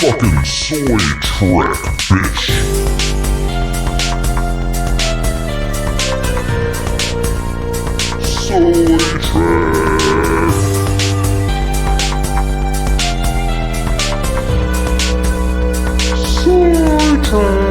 fucking soy trek, bitch. Soy trek. Soy trek.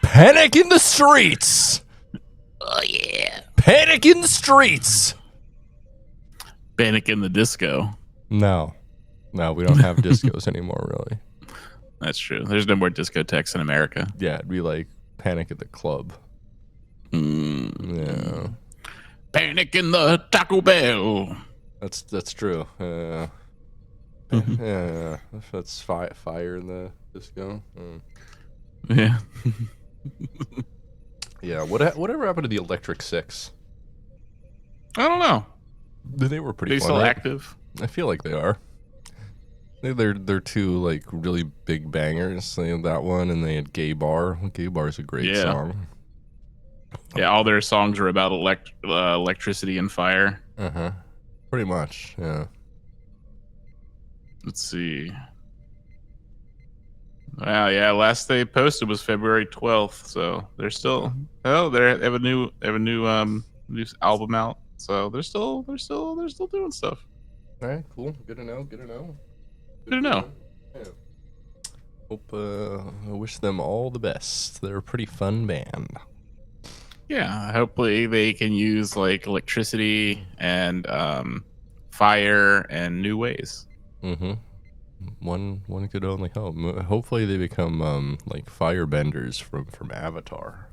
Panic in the streets! Oh, yeah. Panic in the streets! Panic in the disco. No, we don't have discos anymore, really. That's true. There's no more discotheques in America. Yeah, it'd be like Panic at the Club. Yeah. Panic in the Taco Bell. That's true. Yeah, that's fire in the disco. Yeah. Yeah, whatever happened to the Electric Six? I don't know. They were pretty fun, Still right? active? I feel like they are. They're two like really big bangers. They had that one, and they had Gay Bar. Gay Bar is a great song. Yeah, all their songs are about electricity and fire. Pretty much. Yeah. Let's see. Wow, yeah. Last they posted was February 12th, so they're still. Oh, they have a new new album out, so they're still doing stuff. All right, cool. Good to know. Good to know. Yeah. Hope I wish them all the best. They're a pretty fun band. Yeah, hopefully they can use like electricity and fire and new ways. One could only hope. Hopefully they become like firebenders from Avatar.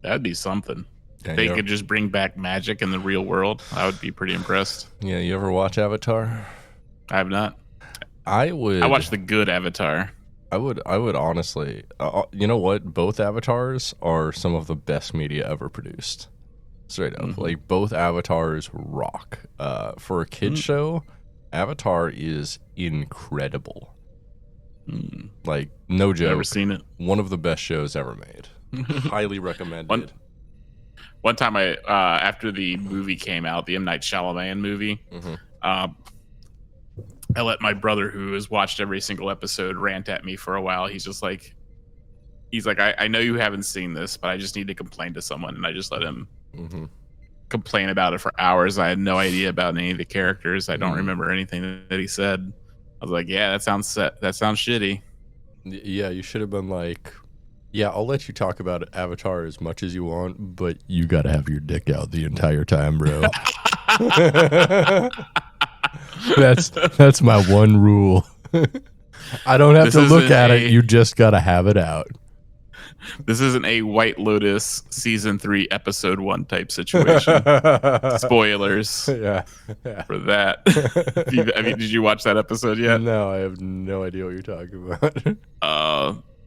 That'd be something. Yeah, They could just bring back magic in the real world. I would be pretty impressed. Yeah, you ever watch Avatar? I have not. I would. I watched the good Avatar. I would honestly. You know what? Both Avatars are some of the best media ever produced. Straight up, like both Avatars rock. For a kid show, Avatar is incredible. Like no joke. Never seen it. One of the best shows ever made. Highly recommended. One time, after the movie came out, the M. Night Shyamalan movie, I let my brother, who has watched every single episode, rant at me for a while. He's like, I know you haven't seen this, but I just need to complain to someone, and I just let him complain about it for hours. I had no idea about any of the characters. I don't remember anything that he said. I was like, yeah, that sounds shitty. Yeah, you should have been like, yeah, I'll let you talk about Avatar as much as you want, but you gotta have your dick out the entire time, bro. That's my one rule. I don't have to look at it. You just gotta have it out. This isn't a White Lotus season 3 episode 1 type situation. Spoilers. Yeah. For that. Did you watch that episode yet? No, I have no idea what you're talking about.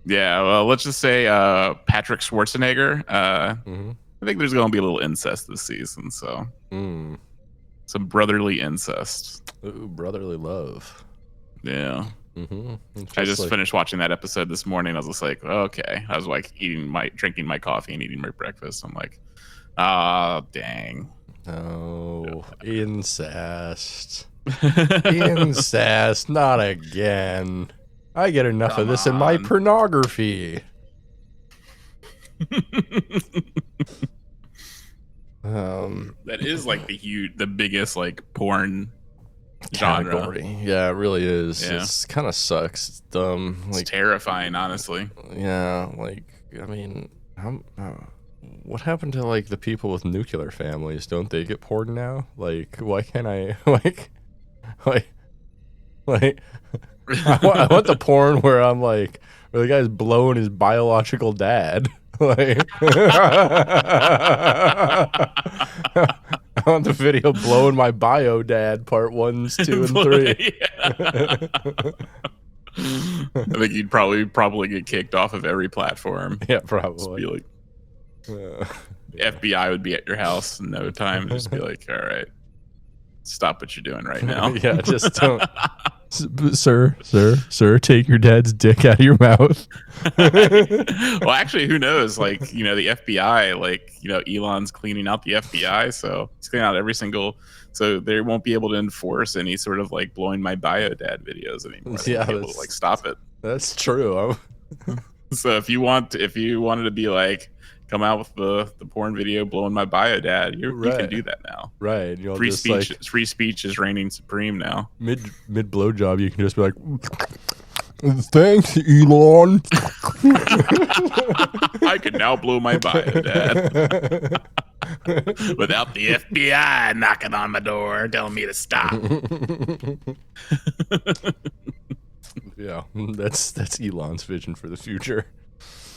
Yeah. Well, let's just say Patrick Schwarzenegger. I think there's going to be a little incest this season. So some brotherly incest. Ooh, brotherly love. Yeah. I just finished watching that episode this morning. I was just like, okay. I was like drinking my coffee and eating my breakfast. I'm like, dang. Oh, incest. Incest, not again. I get enough of this in my pornography. That is like the biggest like porn genre. Category. Yeah, it really is. Yeah. It's kind of sucks. It's dumb. It's Like, terrifying, honestly. yeah, like, I mean, what happened to like the people with nuclear families? Don't they get porn now? Like, why can't I like I want the porn where I'm like, where the guy's blowing his biological dad. Like, I want the video blowing my bio dad part 1, 2, and 3. I think you'd probably get kicked off of every platform. Yeah, Just probably. be like, the FBI would be at your house in no time and just be like, all right, stop what you're doing right now. Yeah, just don't. Sir, take your dad's dick out of your mouth. Well, actually, who knows? Like, you know, the FBI, like, you know, Elon's cleaning out the FBI, so he's cleaning out every single. So they won't be able to enforce any sort of like blowing my bio dad videos anymore. They won't be able to like stop it. That's true. So if you wanted to be like, come out with the porn video blowing my bio dad, you can do that now. Right. You'll Free just, speech, like, free speech is reigning supreme now. mid blowjob, you can just be like, thanks, Elon. I can now blow my bio dad without the FBI knocking on my door telling me to stop. Yeah, that's Elon's vision for the future.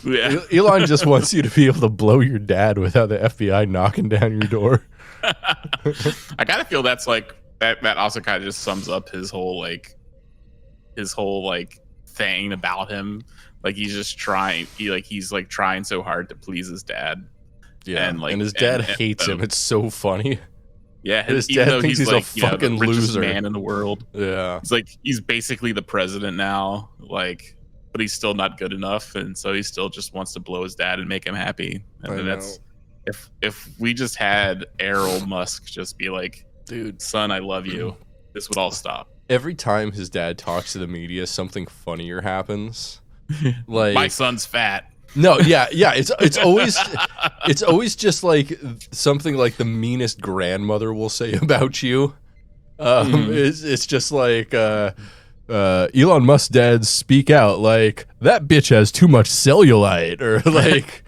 Yeah. Elon just wants you to be able to blow your dad without the FBI knocking down your door. I kind of feel that's like that also kind of just sums up his whole thing about him. Like he's just trying he's trying so hard to please his dad. Yeah, and his dad hates him. It's so funny. Yeah, his dad thinks he's like, a fucking the richest loser man in the world. Yeah, It's like he's basically the president now, like, but he's still not good enough, and so he still just wants to blow his dad and make him happy. And then that's if we just had Elon Musk just be like, dude, son, I love you, this would all stop. Every time his dad talks to the media, something funnier happens. Like, my son's fat. No, yeah, it's always just like something like the meanest grandmother will say about you. It's just like Elon Musk's dads speak out like that bitch has too much cellulite, or like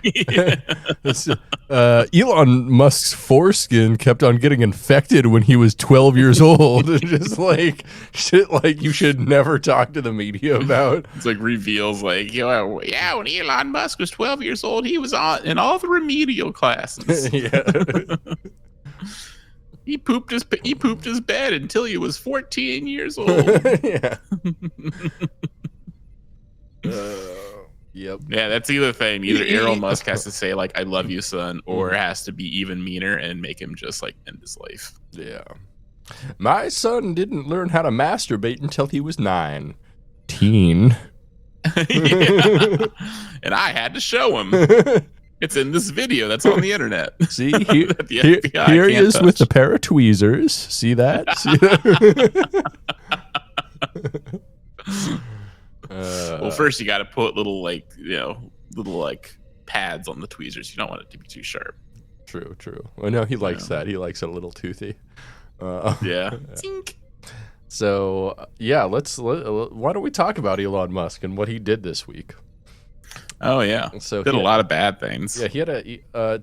Elon Musk's foreskin kept on getting infected when he was 12 years old. Just like shit like you should never talk to the media about. It's like reveals like, yeah, when Elon Musk was 12 years old, he was in all the remedial classes. Yeah. He pooped his bed until he was 14 years old. Yeah. Yep. Yeah, that's the other thing. Either Elon Musk has to say like, "I love you, son," or it has to be even meaner and make him just like end his life. Yeah. My son didn't learn how to masturbate until he was 9. Teen. Yeah. And I had to show him. It's in this video that's on the internet. See, here he is with a pair of tweezers. See that? Well, first you got to put little pads on the tweezers. You don't want it to be too sharp. True. Well, no, he likes that. He likes it a little toothy. Yeah. So, yeah, why don't we talk about Elon Musk and what he did this week? Oh yeah, so did a lot of bad things. Yeah, he had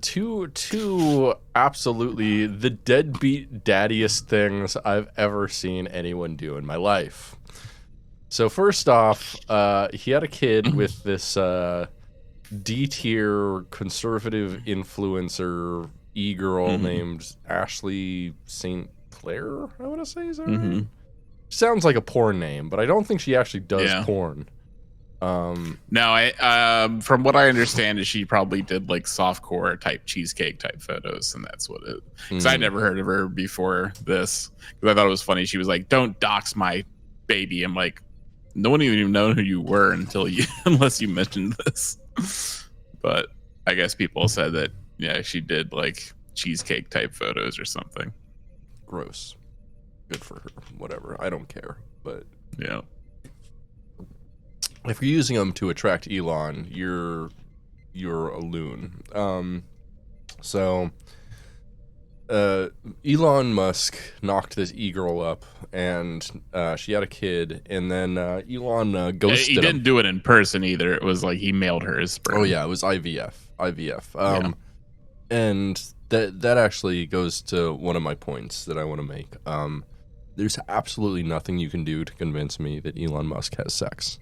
two absolutely the deadbeat daddiest things I've ever seen anyone do in my life. So first off, he had a kid with this D-tier conservative influencer e-girl named Ashley St. Clair. I want to say is that right? Sounds like a porn name, but I don't think she actually does porn. No, I from what I understand is she probably did like softcore type cheesecake type photos, and that's what it. Because I'd never heard of her before this. Because I thought it was funny. She was like, "Don't dox my baby." I'm like, no one even known who you were unless you mentioned this. But I guess people said that she did like cheesecake type photos or something. Gross. Good for her. Whatever. I don't care. But yeah. If you're using them to attract Elon, you're a loon. So Elon Musk knocked this e-girl up, and she had a kid, and then Elon ghosted He didn't do it in person either. It was like he mailed her his sperm. Oh yeah, it was IVF. And that actually goes to one of my points that I want to make. There's absolutely nothing you can do to convince me that Elon Musk has sex,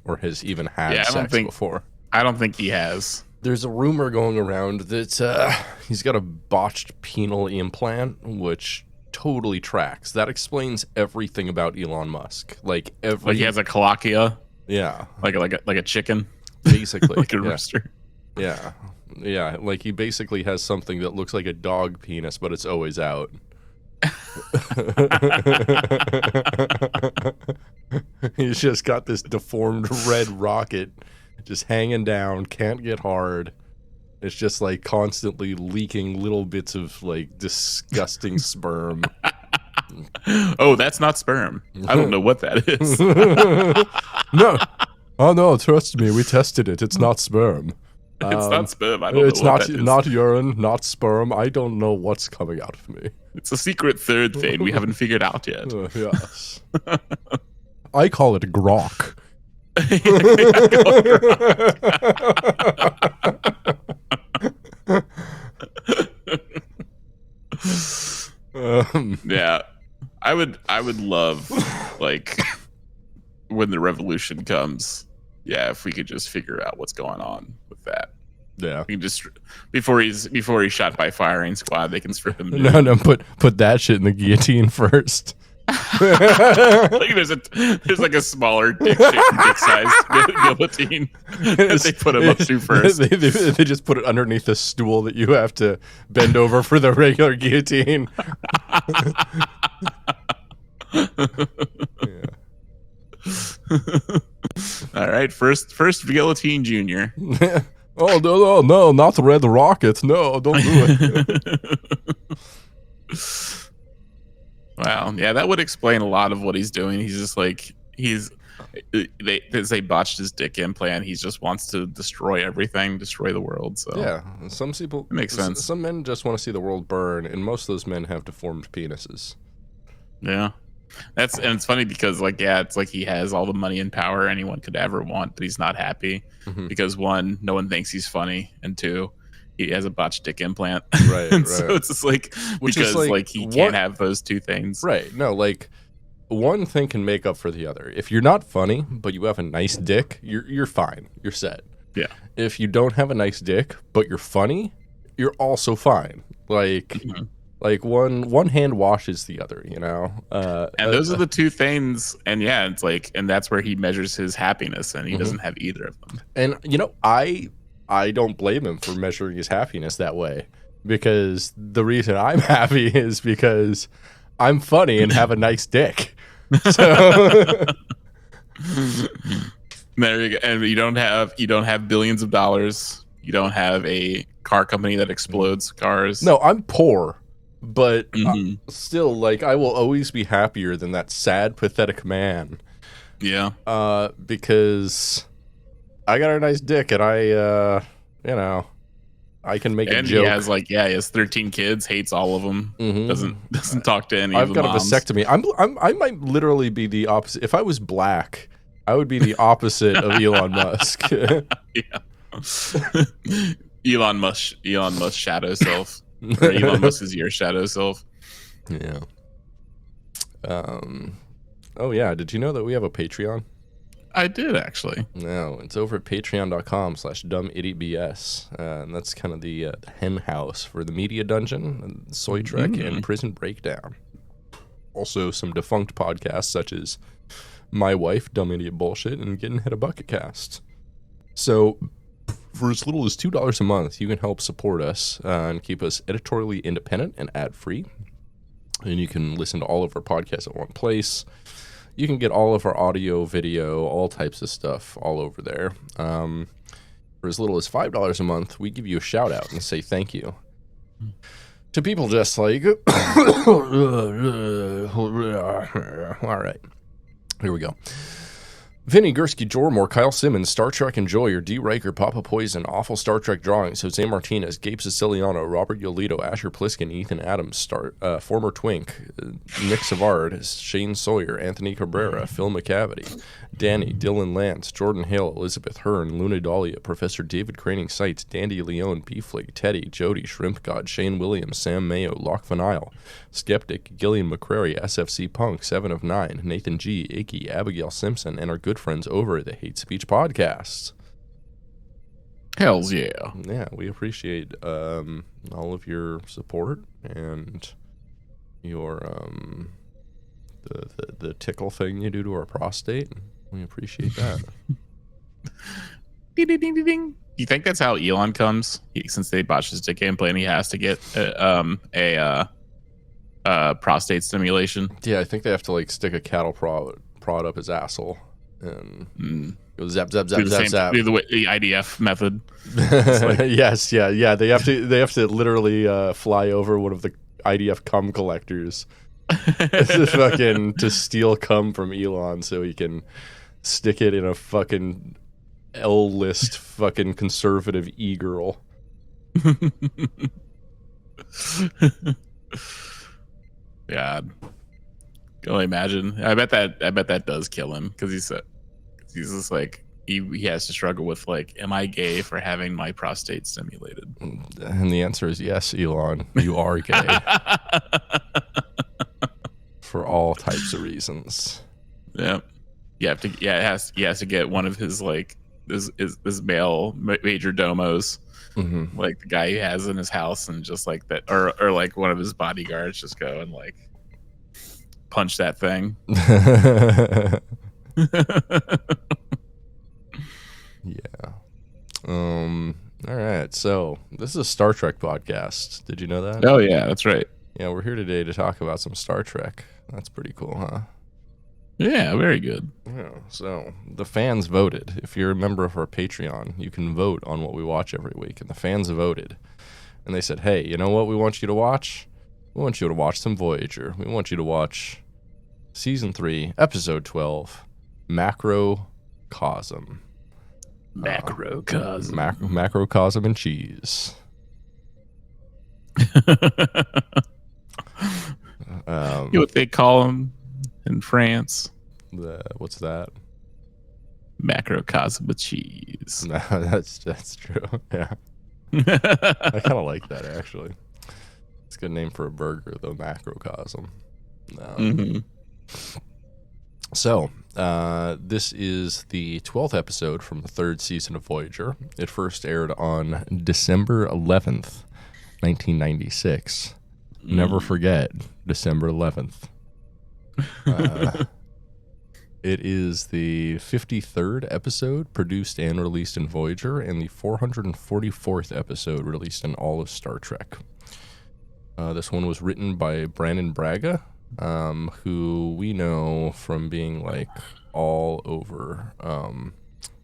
or has even had sex before. I don't think he has. There's a rumor going around that he's got a botched penile implant, which totally tracks. That explains everything about Elon Musk. Like he has a cloaca. Yeah, like a chicken, basically, like a rooster. Yeah, like he basically has something that looks like a dog penis, but it's always out. He's just got this deformed red rocket just hanging down, can't get hard. It's just like constantly leaking little bits of like disgusting sperm. Oh, that's not sperm. I don't know what that is. No. Oh no, trust me, we tested it. It's not sperm. It's not sperm. I don't know what that is. Not urine, not sperm. I don't know what's coming out of me. It's a secret third thing we haven't figured out yet. Yes. I call it grok. Yeah, I would love, like, when the revolution comes. Yeah, if we could just figure out what's going on with that. Yeah, we can just before he's shot by firing squad, they can strip him. No, put that shit in the guillotine first. Like there's like a smaller dick sized guillotine that they put him up to first. They just put it underneath the stool that you have to bend over for the regular guillotine. Yeah. All right, first guillotine junior. Oh no, not the red rocket. No, don't do it. Wow, yeah, that would explain a lot of what he's doing. He's just like they botched his dick implant. He just wants to destroy everything, destroy the world. So yeah, some people it makes sense. Some men just want to see the world burn, and most of those men have deformed penises. Yeah, and it's funny because it's like he has all the money and power anyone could ever want, but he's not happy because one, no one thinks he's funny, and two, he has a botched dick implant. Right, and so it's just like, because like he can't have those two things. Right. No, like one thing can make up for the other. If you're not funny, but you have a nice dick, you're fine. You're set. Yeah. If you don't have a nice dick, but you're funny, you're also fine. Like like one hand washes the other, you know? And those are the two things. And yeah, it's like, and that's where he measures his happiness, and he doesn't have either of them. And you know, I don't blame him for measuring his happiness that way, because the reason I'm happy is because I'm funny and have a nice dick. So there you go. And you don't have billions of dollars. You don't have a car company that explodes cars. No, I'm poor, but still, like, I will always be happier than that sad, pathetic man. Yeah. Because I got a nice dick, and I can make a joke. And he has 13 kids, hates all of them, doesn't talk to any of them. I've got a vasectomy. I might literally be the opposite. If I was black, I would be the opposite of Elon Musk. Elon Musk shadow self. Or Elon Musk is your shadow self. Yeah. Oh yeah, did you know that we have a Patreon? I did, actually. No, it's over at patreon.com/dumbidiotbs. And that's kind of the hen house for the Media Dungeon, Soy Trek, and Prison Breakdown. Also, some defunct podcasts such as My Wife, Dumb Idiot Bullshit, and Getting Hit a Bucket Cast. So, for as little as $2 a month, you can help support us and keep us editorially independent and ad-free. And you can listen to all of our podcasts at one place. You can get all of our audio, video, all types of stuff all over there. For as little as $5 a month, we give you a shout out and say thank you to people just like, all right, here we go. Vinny, Gursky, Jormore, Kyle Simmons, Star Trek Enjoyer, D. Riker, Papa Poison, Awful Star Trek Drawings, Jose Martinez, Gabe Siciliano, Robert Yolito, Asher Pliskin, Ethan Adams, former Twink, Nick Savard, Shane Sawyer, Anthony Cabrera, Phil McCavity, Danny, Dylan Lance, Jordan Hale, Elizabeth Hearn, Luna Dahlia, Professor David Craning Sights, Dandy Leone, Beeflake, Teddy, Jody, Shrimp God, Shane Williams, Sam Mayo, Locke Van Isle, Skeptic, Gillian McCrary, SFC Punk, 7 of 9, Nathan G, Icky, Abigail Simpson, and our good friends over at the Hate Speech Podcast. Hells yeah. Yeah, we appreciate all of your support and your the tickle thing you do to our prostate. We appreciate that. Ding, ding, ding, ding, ding. Do you think that's how Elon comes? Since they botched his dick implant, he has to get a prostate stimulation. Yeah, I think they have to like stick a cattle prod up his asshole and go zap zap zap zap zap. Do the IDF method. Yes, yeah. They have to literally fly over one of the IDF cum collectors to steal cum from Elon so he can stick it in a fucking L-list fucking conservative e-girl. God, can only imagine. I bet that does kill him because he's just like he has to struggle with like, am I gay for having my prostate stimulated? And the answer is yes, Elon. You are gay for all types of reasons. Yeah, you have to. Yeah, he has to get one of his like this male major domos. Mm-hmm. Like the guy he has in his house, and just like that, or like one of his bodyguards, just go and like punch that thing. Yeah. All right. So this is a Star Trek podcast. Did you know that? Oh yeah, that's right. Yeah, we're here today to talk about some Star Trek. That's pretty cool, huh? Yeah, very good. Yeah. So the fans voted. If you're a member of our Patreon, you can vote on what we watch every week, and the fans voted, and they said, "Hey, you know what we want you to watch? We want you to watch some Voyager. We want you to watch Season 3, Episode 12, Macrocosm." Macrocosm. Macrocosm and cheese. You know what they call them in France? What's that? Macrocosm with cheese. No, that's true. Yeah, I kind of like that actually. It's a good name for a burger, though. Macrocosm. So, this is the 12th episode from the 3rd season of Voyager. It first aired on December 11th, 1996. Never forget, December 11th. It is the 53rd episode produced and released in Voyager, and the 444th episode released in all of Star Trek. This one was written by Brandon Braga, who we know from being like all over.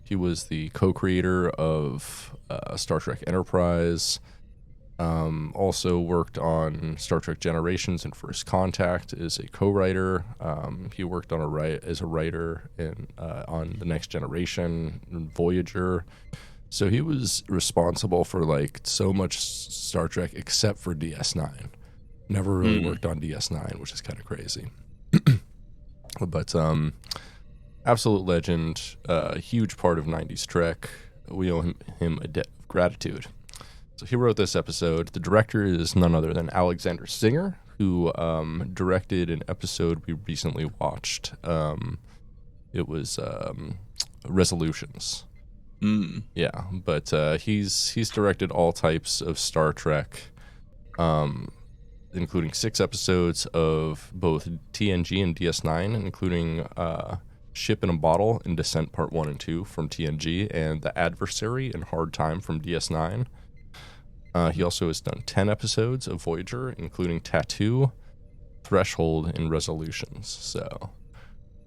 He was the co-creator of Star Trek Enterprise. Also worked on Star Trek Generations and First Contact as a co-writer. He worked on as a writer on The Next Generation and Voyager. So he was responsible for like so much Star Trek except for DS9. Never really worked on DS9, which is kind of crazy. But absolute legend, huge part of 90s Trek. We owe him a debt of gratitude. So he wrote this episode. The director is none other than Alexander Singer, who directed an episode we recently watched. It was Resolutions. Yeah, but he's directed all types of Star Trek, including 6 episodes of both TNG and DS9, including Ship in a Bottle and Descent Part 1 and 2 from TNG, and The Adversary and Hard Time from DS9. He also has done 10 episodes of Voyager, including Tattoo, Threshold, and Resolutions. So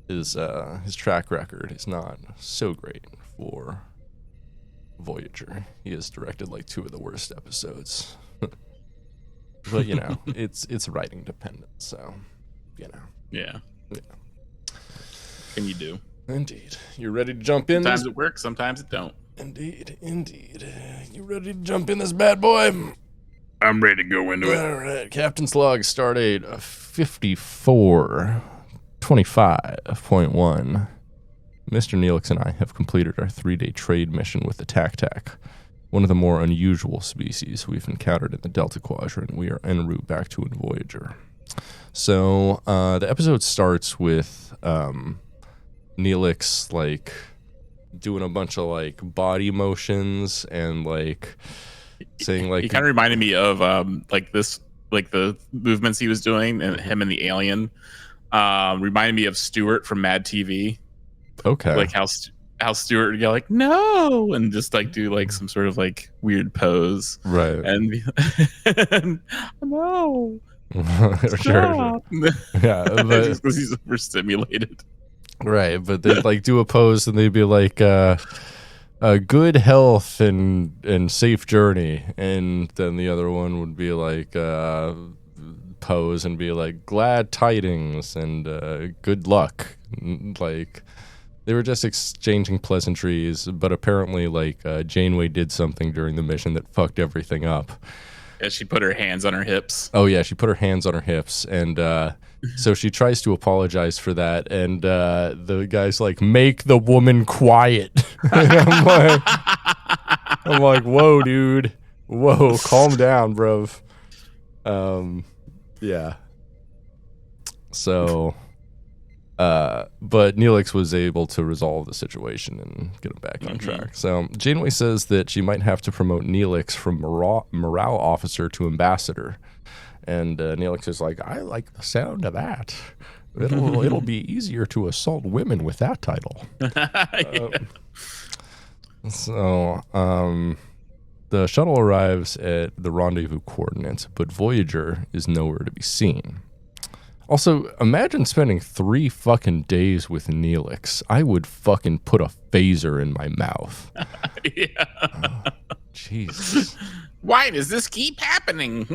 his track record is not so great for Voyager. He has directed like 2 of the worst episodes. But you know, it's writing dependent, so you know. Yeah. Yeah. Can you do? Indeed. You ready to jump in? Sometimes it works, sometimes it don't. Indeed. You ready to jump in this bad boy? I'm ready to go into it. All right. Captain's log, stardate 5425.1. Mr. Neelix and I have completed our 3-day trade mission with the Tac-Tac, one of the more unusual species we've encountered in the Delta Quadrant. We are en route back to Voyager. So the episode starts with Neelix like doing a bunch of like body motions and like saying like he kind of reminded me of like the movements he was doing, and him and the alien reminded me of Stuart from Mad TV. Okay, like how Stuart would go like no and just like do like some sort of like weird pose, right? And no, sure. Yeah, but just because he's overstimulated. Right, but they'd like do a pose and they'd be like good health and safe journey, and then the other one would be like pose and be like glad tidings and good luck. Like they were just exchanging pleasantries, but apparently like Janeway did something during the mission that fucked everything up. Yeah, she put her hands on her hips. Oh yeah, she put her hands on her hips, and so she tries to apologize for that, and the guy's like, "Make the woman quiet." I'm like, "Whoa, dude, whoa, calm down, bruv." Yeah. So, but Neelix was able to resolve the situation and get him back on track. So Janeway says that she might have to promote Neelix from morale officer to ambassador. And Neelix is like, I like the sound of that. It'll be easier to assault women with that title. So the shuttle arrives at the rendezvous coordinates, but Voyager is nowhere to be seen. Also, imagine spending 3 fucking days with Neelix. I would fucking put a phaser in my mouth. Yeah. Jesus. Why does this keep happening?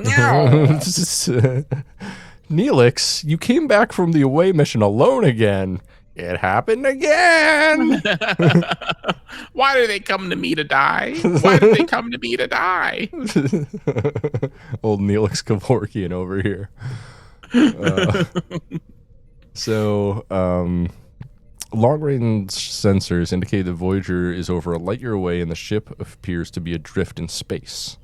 Neelix, you came back from the away mission alone again. It happened again. Why do they come to me to die? Why do they come to me to die? Old Neelix Kevorkian over here. Long-range sensors indicate that Voyager is over a light year away and the ship appears to be adrift in space.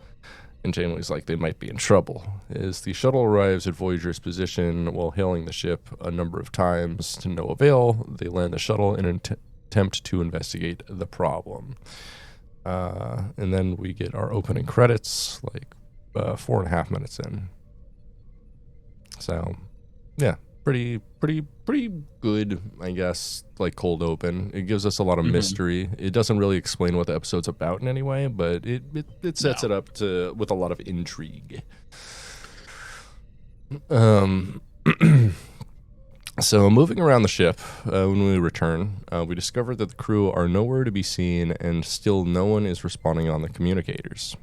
And Janeway's like, they might be in trouble. As the shuttle arrives at Voyager's position while hailing the ship a number of times to no avail, they land the shuttle in an attempt to investigate the problem. And then we get our opening credits, like 4.5 minutes in. So, yeah, pretty good, I guess, like cold open. It gives us a lot of mystery. It doesn't really explain what the episode's about in any way, but it sets it up with a lot of intrigue. So moving around the ship, when we return, we discover that the crew are nowhere to be seen, and still no one is responding on the communicators.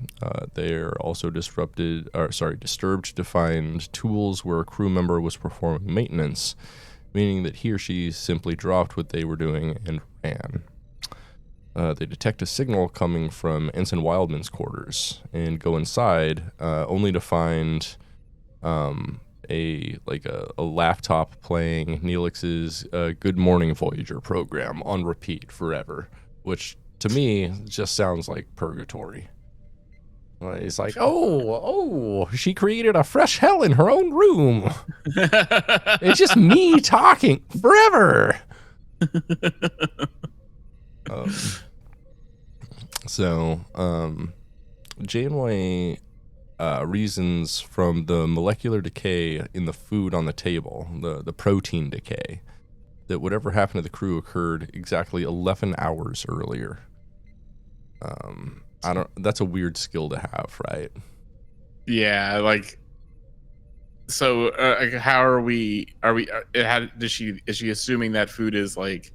They are also disturbed to find tools where a crew member was performing maintenance, meaning that he or she simply dropped what they were doing and ran. They detect a signal coming from Ensign Wildman's quarters and go inside, only to find a laptop playing Neelix's Good Morning Voyager program on repeat forever, which to me just sounds like purgatory. It's like, oh, she created a fresh hell in her own room. It's just me talking forever. Janeway reasons from the molecular decay in the food on the table, the protein decay, that whatever happened to the crew occurred exactly 11 hours earlier. That's a weird skill to have, right? Yeah, like, so how are we, is she assuming that food is like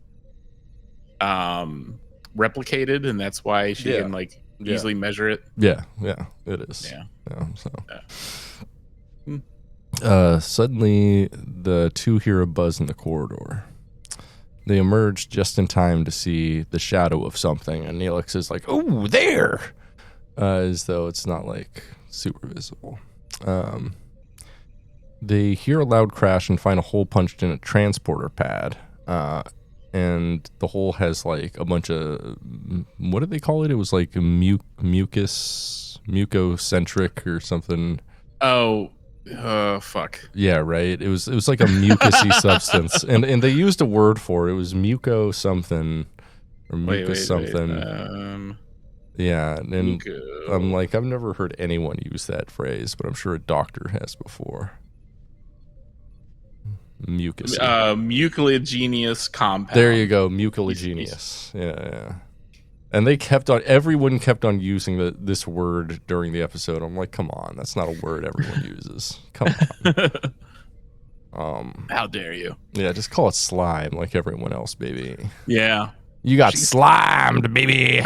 replicated and that's why she can like easily measure it? Yeah, it is. Yeah. Suddenly the two hear a buzz in the corridor. They emerge just in time to see the shadow of something, and Neelix is like, "Oh, there!" As though it's not like super visible. They hear a loud crash and find a hole punched in a transporter pad. And the hole has like a bunch of, what did they call it? It was like mucocentric or something. Oh, fuck. Yeah, right. It was like a mucusy substance, and they used a word for it. It was muco something or mucus something. Yeah, and muco. I'm like, I've never heard anyone use that phrase, but I'm sure a doctor has before. Mucus. Mucilaginous compound. There you go, mucilaginous. Yeah. And everyone kept on using this word during the episode. I'm like, come on, that's not a word everyone uses. Come on. How dare you? Yeah, just call it slime like everyone else, baby. Yeah. You got slimed, baby.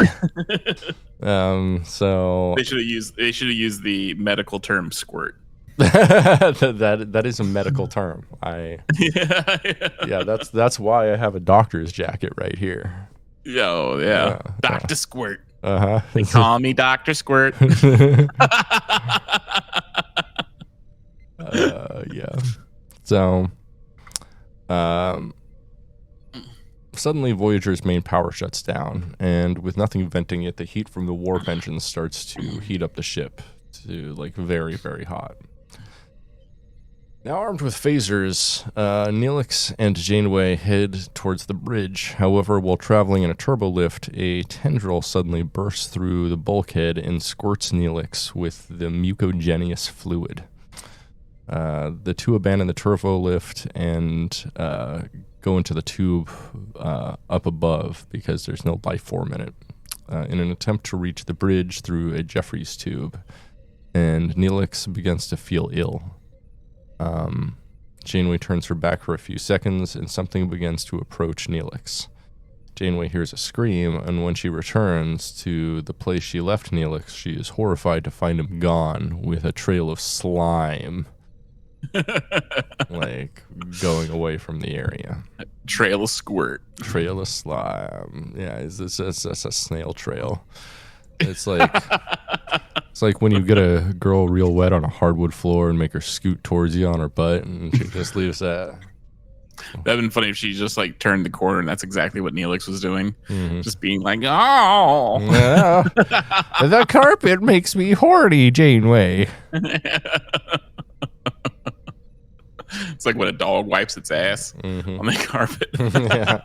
So they should have used the medical term squirt. that is a medical term. Yeah, that's why I have a doctor's jacket right here. Oh yeah, Dr. Squirt. They call me Dr. Squirt. Yeah. So, suddenly Voyager's main power shuts down, and with nothing venting it, the heat from the warp engine starts to heat up the ship to like very, very hot. Now armed with phasers, Neelix and Janeway head towards the bridge. However, while traveling in a turbolift, a tendril suddenly bursts through the bulkhead and squirts Neelix with the mucogenous fluid. The two abandon the turbolift and go into the tube up above because there's no life form in it, in an attempt to reach the bridge through a Jeffries tube. And Neelix begins to feel ill. Janeway turns her back for a few seconds, and something begins to approach Neelix. Janeway hears a scream, and when she returns to the place she left Neelix, she is horrified to find him gone with a trail of slime, like going away from the area. Trail of squirt. Trail of slime. Yeah, it's a snail trail. It's like when you get a girl real wet on a hardwood floor and make her scoot towards you on her butt, and she just leaves that. That'd been funny if she just like turned the corner and that's exactly what Neelix was doing. Mm-hmm. Just being like, oh. Yeah. The carpet makes me horny, Janeway. It's like when a dog wipes its ass on the carpet. Yeah.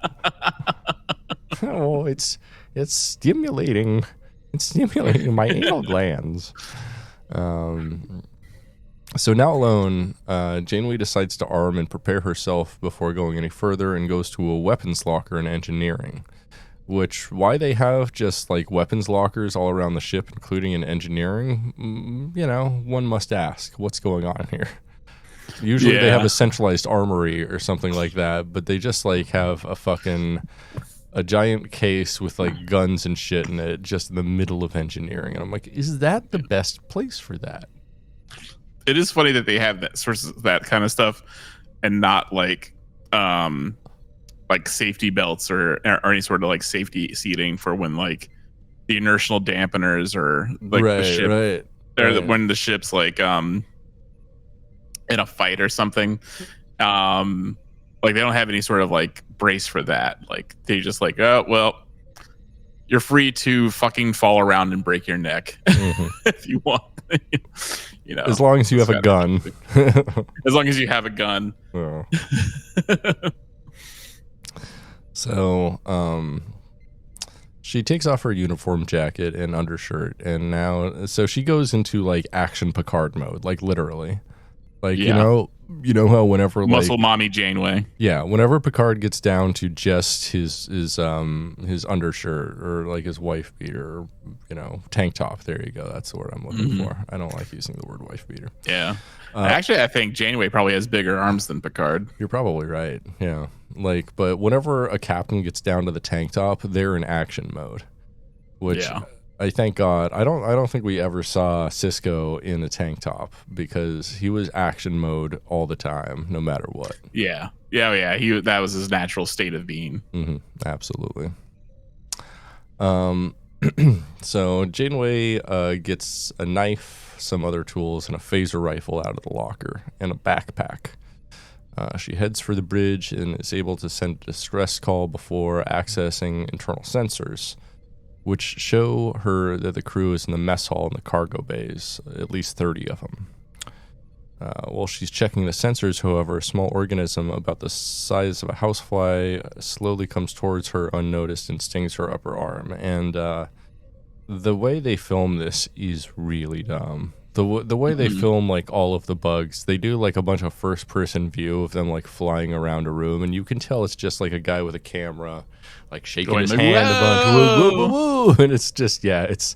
Oh, it's stimulating. It's stimulating my anal glands. So now alone, Janeway decides to arm and prepare herself before going any further and goes to a weapons locker in engineering. Which, why they have just like weapons lockers all around the ship, including in engineering, one must ask, what's going on here? Usually they have a centralized armory or something like that, but they just like have a giant case with like guns and shit in it just in the middle of engineering. And I'm like, is that the best place for that? It is funny that they have that kind of stuff and not like safety belts or any sort of like safety seating for when like the inertial dampeners or like the ship when the ship's like in a fight or something. Like they don't have any sort of like brace for that. Like they just like, oh well, you're free to fucking fall around and break your neck if you want. As long as you have a gun. As long as you have a gun. Oh. So, she takes off her uniform jacket and undershirt, and so she goes into like action Picard mode, like literally. Like, you know how whenever muscle mommy Janeway. Yeah, whenever Picard gets down to just his undershirt or like his wife beater, tank top. There you go. That's the word I'm looking for. I don't like using the word wife beater. Yeah. Actually, I think Janeway probably has bigger arms than Picard. You're probably right. Yeah. Like, but whenever a captain gets down to the tank top, they're in action mode, which I thank God. I don't think we ever saw Cisco in a tank top because he was action mode all the time, no matter what. Yeah. That was his natural state of being. Mm-hmm. Absolutely. So Janeway gets a knife, some other tools, and a phaser rifle out of the locker, and a backpack. She heads for the bridge and is able to send a distress call before accessing internal sensors, which show her that the crew is in the mess hall in the cargo bays, at least 30 of them. While she's checking the sensors, however, a small organism about the size of a housefly slowly comes towards her unnoticed and stings her upper arm. And the way they film this is really dumb. The way they film like all of the bugs, they do like a bunch of first person view of them like flying around a room, and you can tell it's just like a guy with a camera like shaking his hand a bunch, woo, woo, woo, woo. And it's just it's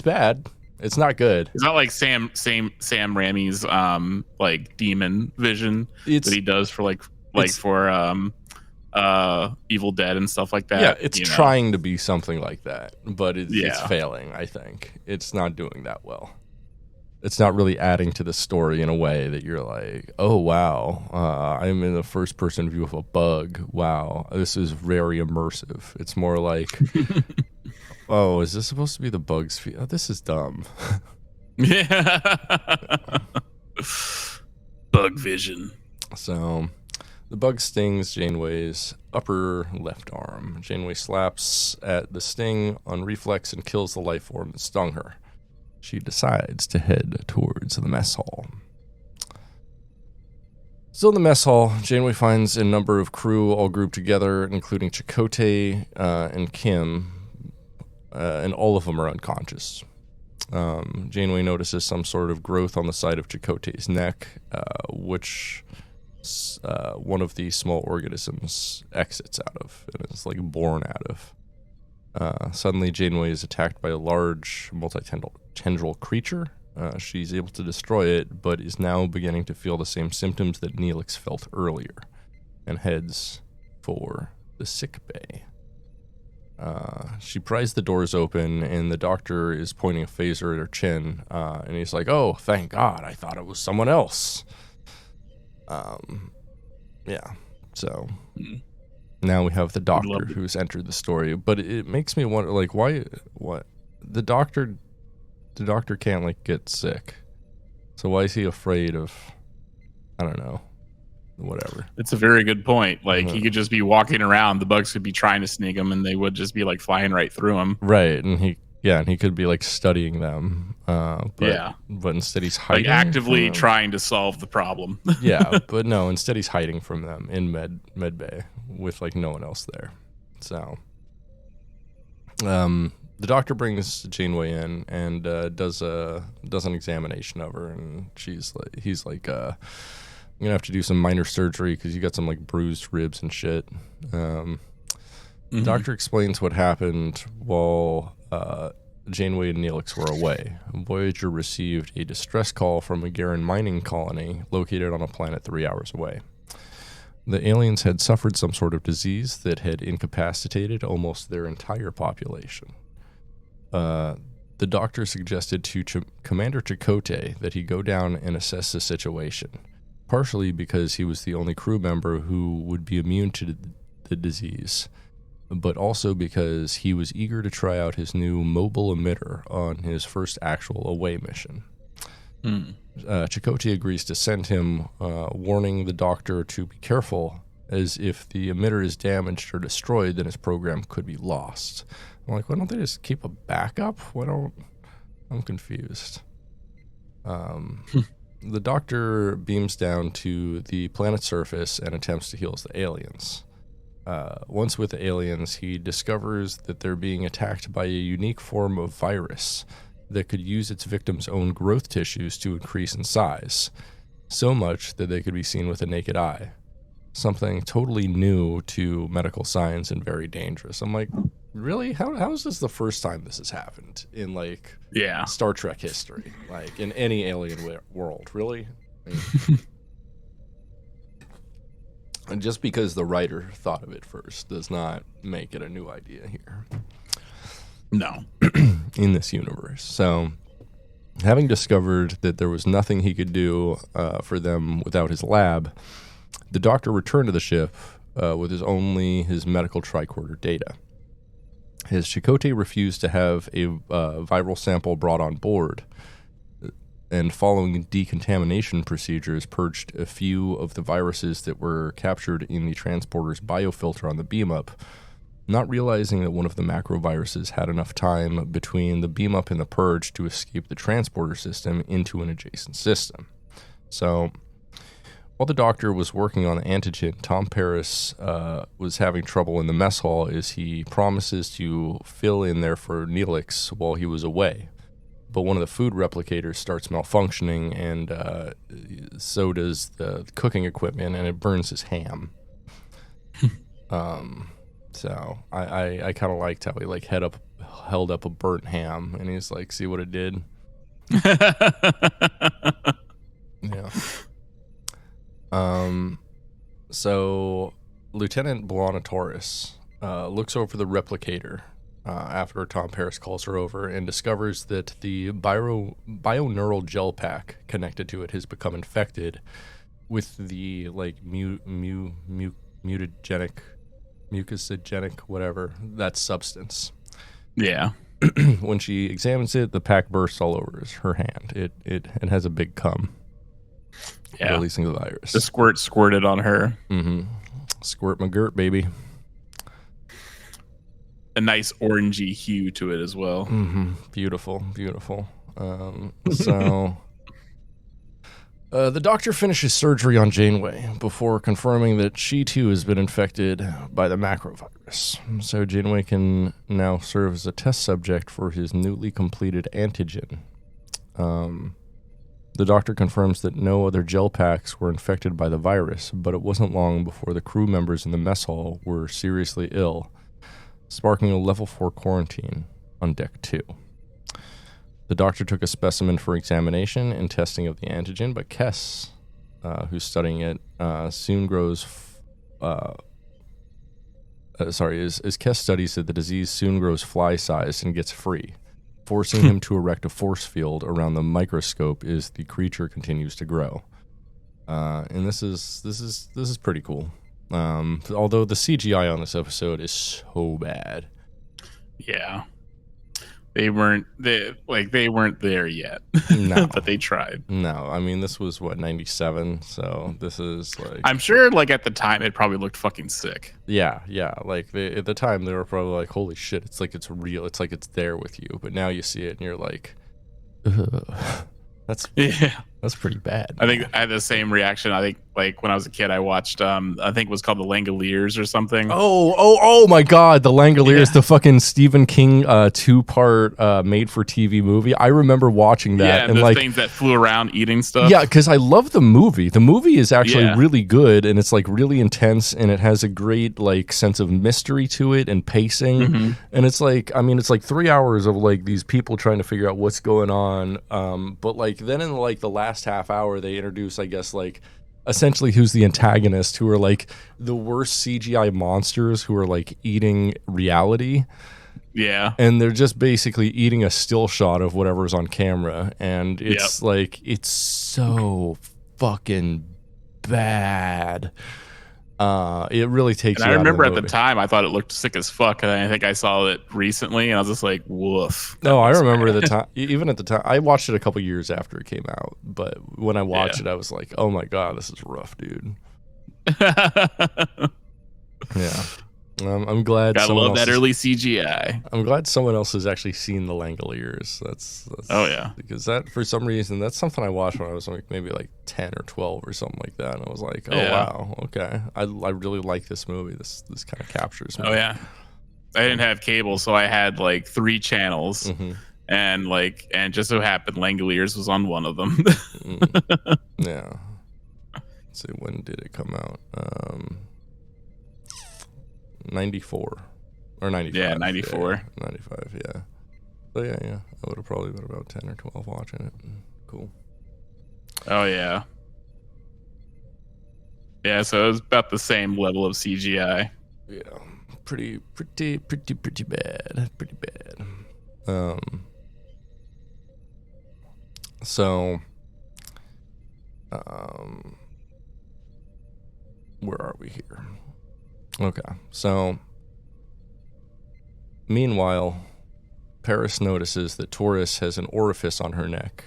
bad. It's not good. It's not like Sam Raimi's like demon vision that he does for Evil Dead and stuff like that. Yeah, it's trying to be something like that, but it's failing, I think. It's not doing that well. It's not really adding to the story in a way that you're like, oh, wow, I'm in the first-person view of a bug. Wow, this is very immersive. It's more like, oh, is this supposed to be the bug's feet? Oh, this is dumb. Yeah. Bug vision. So the bug stings Janeway's upper left arm. Janeway slaps at the sting on reflex and kills the life form that stung her. She decides to head towards the mess hall. Still in the mess hall, Janeway finds a number of crew all grouped together, including Chakotay and Kim, and all of them are unconscious. Janeway notices some sort of growth on the side of Chakotay's neck, which one of the small organisms exits out of and is like born out of. Suddenly, Janeway is attacked by a large multi-tendril creature. She's able to destroy it, but is now beginning to feel the same symptoms that Neelix felt earlier, and heads for the sick bay. She pries the doors open, and the doctor is pointing a phaser at her chin, and he's like, "Oh, thank God, I thought it was someone else." Yeah, so now we have the doctor who's entered the story, but it makes me wonder, like, what the doctor can't like get sick, so why is he afraid of, I don't know, whatever. It's a very good point. Like, he could just be walking around, the bugs could be trying to sneak him, and they would just be like flying right through him. Right, and he could be like studying them. But instead he's hiding, like actively trying to solve the problem. Yeah, but no, instead he's hiding from them in med bay with like no one else there. So, the doctor brings Janeway in and does an examination of her, and he's like, "I'm gonna have to do some minor surgery because you got some like bruised ribs and shit." The doctor explains what happened while Janeway and Neelix were away. Voyager received a distress call from a Garen mining colony located on a planet 3 hours away. The aliens had suffered some sort of disease that had incapacitated almost their entire population. The doctor suggested to Commander Chakotay that he go down and assess the situation, partially because he was the only crew member who would be immune to the disease, but also because he was eager to try out his new mobile emitter on his first actual away mission. Chakotay agrees to send him, warning the doctor to be careful, as if the emitter is damaged or destroyed, then his program could be lost. I'm like, why don't they just keep a backup? I'm confused. The doctor beams down to the planet's surface and attempts to heal the aliens. Once with the aliens, he discovers that they're being attacked by a unique form of virus that could use its victims' own growth tissues to increase in size, so much that they could be seen with the naked eye. Something totally new to medical science and very dangerous. I'm like, really? How is this the first time this has happened in like Star Trek history? Like in any alien world, really? I mean, and just because the writer thought of it first does not make it a new idea here. No. in this universe. So, having discovered that there was nothing he could do for them without his lab, the Doctor returned to the ship with his medical tricorder data. His Chakotay refused to have a viral sample brought on board, and following decontamination procedures, purged a few of the viruses that were captured in the transporter's biofilter on the beam-up, not realizing that one of the macroviruses had enough time between the beam-up and the purge to escape the transporter system into an adjacent system. So, while the Doctor was working on the antigen, Tom Paris was having trouble in the mess hall as he promises to fill in there for Neelix while he was away. But one of the food replicators starts malfunctioning, and so does the cooking equipment, and it burns his ham. So I kind of liked how he like held up a burnt ham, and he's like, "See what it did." Yeah. So Lieutenant B'Elanna Torres looks over the replicator after Tom Paris calls her over and discovers that the bioneural gel pack connected to it has become infected with the like mucosogenic, whatever, that substance. Yeah. When she examines it, the pack bursts all over her hand. It has a big cum. Yeah. Releasing the virus. The squirted on her. Mm-hmm. Squirt McGirt, baby. A nice orangey hue to it as well. Mm-hmm. Beautiful. So the Doctor finishes surgery on Janeway before confirming that she too has been infected by the macrovirus. So Janeway can now serve as a test subject for his newly completed antigen. The Doctor confirms that no other gel packs were infected by the virus, but it wasn't long before the crew members in the mess hall were seriously ill, sparking a level 4 quarantine on Deck 2. The Doctor took a specimen for examination and testing of the antigen, but Kes, who's studying it, soon grows... as Kes studies it, the disease soon grows fly-sized and gets free, forcing him to erect a force field around the microscope as the creature continues to grow. And this is pretty cool. Although the CGI on this episode is so bad. Yeah. They weren't there yet. No. But they tried. No, I mean, this was 97, so this is like... I'm sure like at the time it probably looked fucking sick. Yeah, like at the time they were probably like, holy shit, it's like it's real, it's like it's there with you. But now you see it and you're like, ugh, that's pretty bad. I think I had the same reaction. I think like when I was a kid I watched I think it was called The Langoliers or something. Oh my god, The Langoliers, the fucking Stephen King 2-part made for TV movie. I remember watching that. Yeah, and the like things that flew around eating stuff. Yeah, because I love the movie. The movie is actually really good, and it's like really intense, and it has a great like sense of mystery to it and pacing. Mm-hmm. And it's like, I mean, it's like 3 hours of like these people trying to figure out what's going on. But like then in like the last half hour they introduce, I guess, like essentially who's the antagonist, who are like the worst CGI monsters who are like eating reality. Yeah. And they're just basically eating a still shot of whatever's on camera. And it's like, it's so fucking bad. It really takes. And I remember at the time I thought it looked sick as fuck, and I think I saw it recently, and I was just like, "Woof." No, I remember the time. Even at the time, I watched it a couple years after it came out. But when I watched it, I was like, "Oh my god, this is rough, dude." Yeah. I'm glad. Gotta love that early CGI. I'm glad someone else has actually seen The Langoliers. That's oh yeah, because that for some reason that's something I watched when I was like maybe like 10 or 12 or something like that, and I was like, oh wow, okay, I really like this movie. This kind of captures me. Oh yeah, I didn't have cable, so I had like 3 channels, and just so happened Langoliers was on one of them. Yeah. Let's see, when did it come out? 94 or 95. Yeah, 94. Yeah, 95, yeah. So yeah. I would have probably been about 10 or 12 watching it. Cool. Oh yeah. Yeah, so it was about the same level of CGI. Yeah. Pretty bad. Pretty bad. So, where are we here? Okay, so meanwhile, Paris notices that Taurus has an orifice on her neck,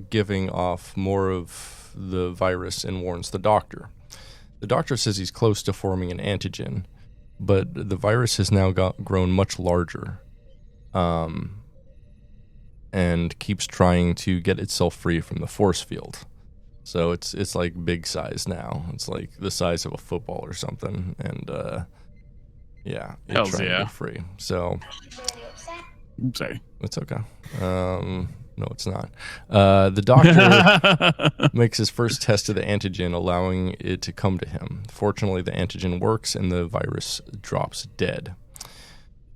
giving off more of the virus, and warns the doctor. The doctor says he's close to forming an antigen, but the virus has now grown much larger, and keeps trying to get itself free from the force field. So it's like big size now. It's like the size of a football or something, and yeah, it's trying to get free. So, sorry, it's okay. No, it's not. The doctor makes his first test of the antigen, allowing it to come to him. Fortunately, the antigen works and the virus drops dead.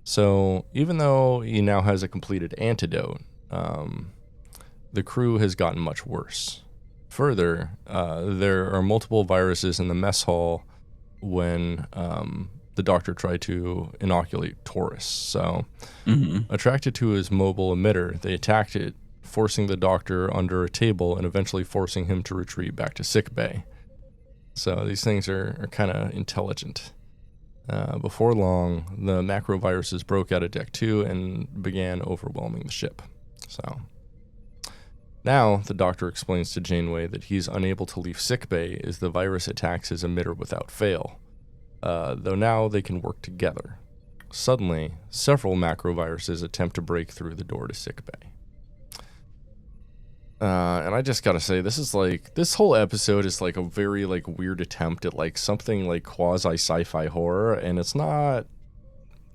So even though he now has a completed antidote, the crew has gotten much worse. Further, there are multiple viruses in the mess hall when the doctor tried to inoculate Taurus. So, attracted to his mobile emitter, they attacked it, forcing the doctor under a table and eventually forcing him to retreat back to sickbay. So these things are kind of intelligent. Before long, the macroviruses broke out of Deck 2 and began overwhelming the ship. So now the doctor explains to Janeway that he's unable to leave sickbay as the virus attacks his emitter without fail, though now they can work together. Suddenly, several macroviruses attempt to break through the door to sickbay. And I just gotta say, this whole episode is like a very like weird attempt at like something like quasi sci-fi horror, and it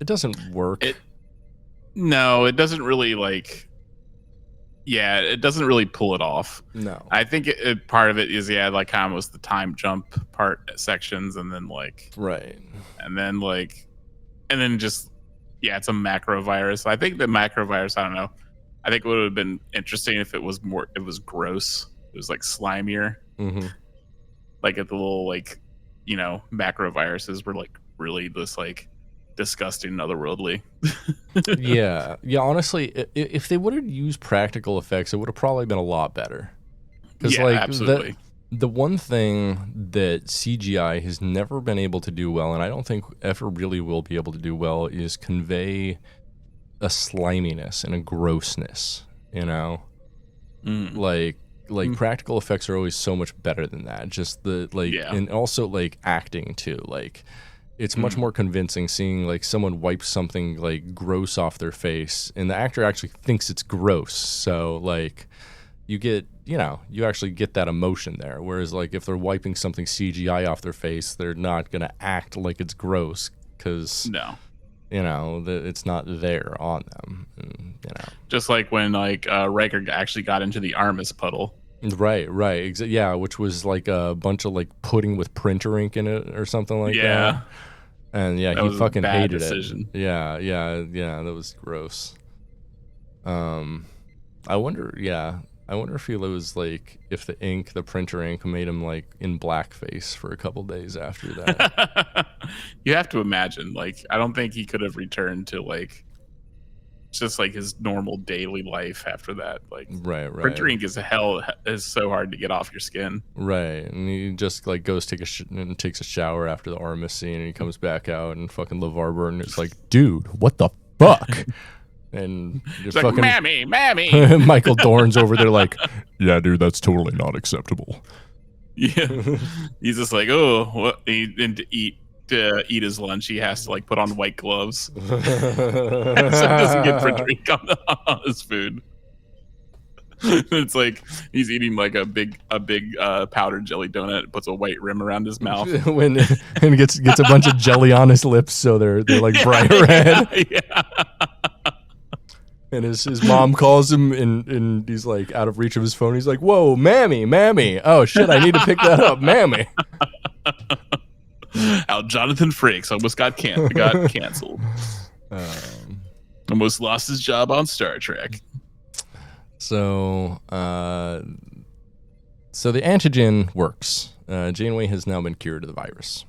doesn't work. No, it doesn't really like. Yeah, it doesn't really pull it off. No, I think part of it is like kind of was the time jump part sections, and then like right, and then just it's a macro virus. I think the macro virus. I don't know. I think it would have been interesting if it was gross. It was like slimier. Mm-hmm. Like if the little macro viruses were like really this like disgusting and otherworldly. yeah. Honestly, if they would have used practical effects, it would have probably been a lot better. Because absolutely. The one thing that CGI has never been able to do well, and I don't think ever really will be able to do well, is convey a sliminess and a grossness, like practical effects are always so much better than that. Just and also like acting too. Like it's much more convincing seeing like someone wipe something like gross off their face and the actor actually thinks it's gross. So like you get, you actually get that emotion there. Whereas like if they're wiping something CGI off their face, they're not going to act like it's gross because it's not there on them. And, just like when Riker actually got into the Armus puddle. Right. Which was like a bunch of like pudding with printer ink in it or something like that. And he fucking hated it. Yeah, that was gross. I wonder if he was like, if the printer ink made him like in blackface for a couple days after that. You have to imagine, like, I don't think he could have returned to like just like his normal daily life after that. Like, right. Printer ink is so hard to get off your skin. Right, and he just like goes and takes a shower after the Armus scene, and he comes back out, and fucking LeVar Burton is like, dude, what the fuck? And just fucking like, mammy. Michael Dorn's over there like, yeah, dude, that's totally not acceptable. Yeah, he's just like, oh, what? To eat his lunch, he has to like put on white gloves, so he doesn't get printer ink on his food. It's like he's eating like a big powdered jelly donut, puts a white rim around his mouth, and gets a bunch of jelly on his lips, so they're like bright red. Yeah. And his mom calls him, and he's like out of reach of his phone. He's like, "Whoa, mammy! Oh shit, I need to pick that up, mammy." How Jonathan Frakes almost got canceled. Almost lost his job on Star Trek. So the antigen works. Janeway has now been cured of the virus.